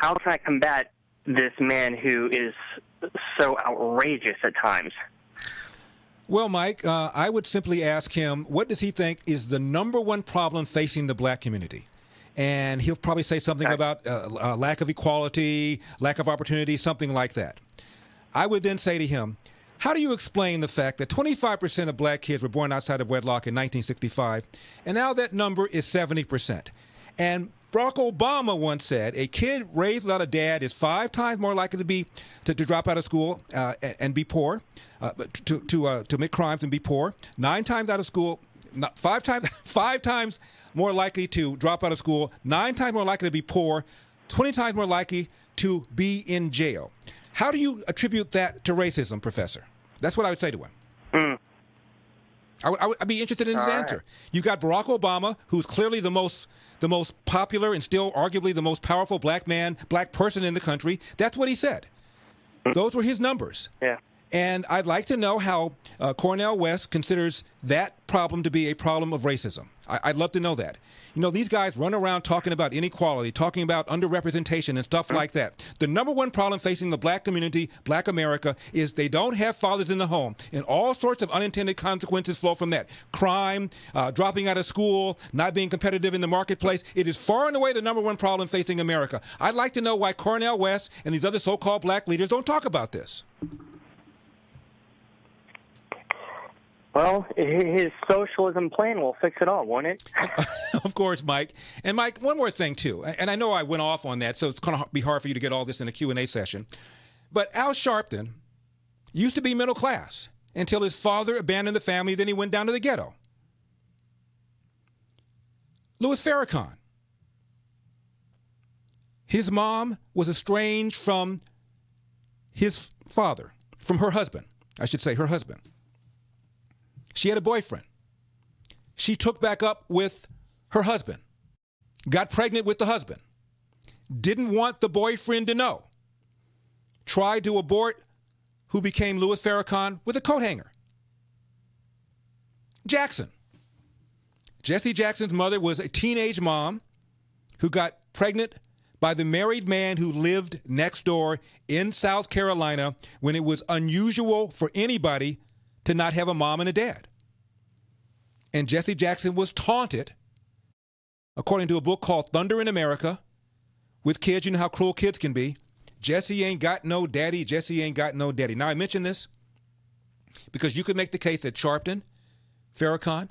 how can I combat this man who is so outrageous at times? Well, Mike, I would simply ask him, what does he think is the number one problem facing the black community? And he'll probably say something about lack of equality, lack of opportunity, something like that. I would then say to him, how do you explain the fact that 25% of black kids were born outside of wedlock in 1965, and now that number is 70%? And Barack Obama once said, a kid raised without a dad is 5 times more likely to drop out of school and be poor, to commit crimes and be poor. 9 times out of school, 5 times more likely to drop out of school, 9 times more likely to be poor, 20 times more likely to be in jail. How do you attribute that to racism, Professor? That's what I would say to him. I'd be interested in his answer. You got Barack Obama, who's clearly the most popular and still arguably the most powerful black person in the country. That's what he said. Those were his numbers. Yeah. And I'd like to know how Cornel West considers that problem to be a problem of racism. I'd love to know that. You know, these guys run around talking about inequality, talking about underrepresentation and stuff like that. The number one problem facing the black community, black America, is they don't have fathers in the home. And all sorts of unintended consequences flow from that. Crime, dropping out of school, not being competitive in the marketplace. It is far and away the number one problem facing America. I'd like to know why Cornel West and these other so-called black leaders don't talk about this. Well, his socialism plan will fix it all, won't it? Of course, Mike. And, Mike, one more thing, too. And I know I went off on that, so it's going to be hard for you to get all this in a Q&A session. But Al Sharpton used to be middle class until his father abandoned the family, then he went down to the ghetto. Louis Farrakhan. His mom was estranged from his father, from her husband, I should say, her husband. She had a boyfriend. She took back up with her husband, got pregnant with the husband, didn't want the boyfriend to know, tried to abort who became Louis Farrakhan with a coat hanger. Jackson. Jesse Jackson's mother was a teenage mom who got pregnant by the married man who lived next door in South Carolina when it was unusual for anybody to not have a mom and a dad. And Jesse Jackson was taunted, according to a book called Thunder in America, with kids. You know how cruel kids can be. Jesse ain't got no daddy. Jesse ain't got no daddy. Now, I mention this because you could make the case that Sharpton, Farrakhan,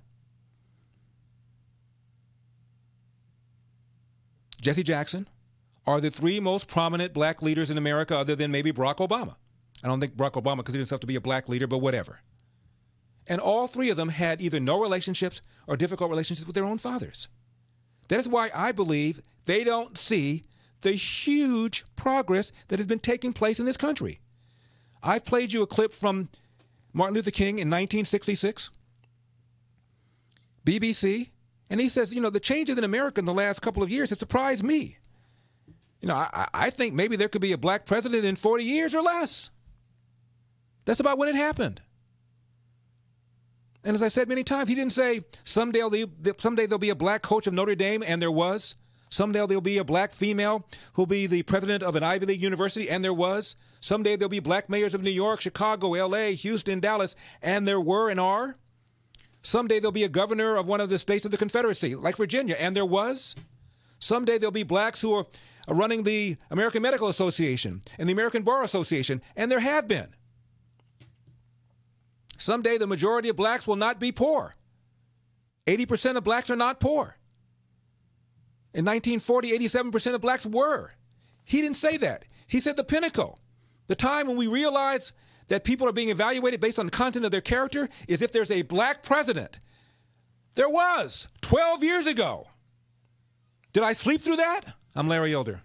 Jesse Jackson are the 3 most prominent black leaders in America other than maybe Barack Obama. I don't think Barack Obama considered himself to be a black leader, but whatever. And all 3 of them had either no relationships or difficult relationships with their own fathers. That is why I believe they don't see the huge progress that has been taking place in this country. I've played you a clip from Martin Luther King in 1966, BBC, and he says, you know, the changes in America in the last couple of years have surprised me. You know, I think maybe there could be a black president in 40 years or less. That's about when it happened. And as I said many times, he didn't say someday there'll be a black coach of Notre Dame, and there was. Someday there'll be a black female who'll be the president of an Ivy League university, and there was. Someday there'll be black mayors of New York, Chicago, L.A., Houston, Dallas, and there were and are. Someday there'll be a governor of one of the states of the Confederacy, like Virginia, and there was. Someday there'll be blacks who are running the American Medical Association and the American Bar Association, and there have been. Someday the majority of blacks will not be poor. 80% of blacks are not poor. In 1940, 87% of blacks were. He didn't say that. He said the pinnacle, the time when we realize that people are being evaluated based on the content of their character, is if there's a black president. There was 12 years ago. Did I sleep through that? I'm Larry Elder.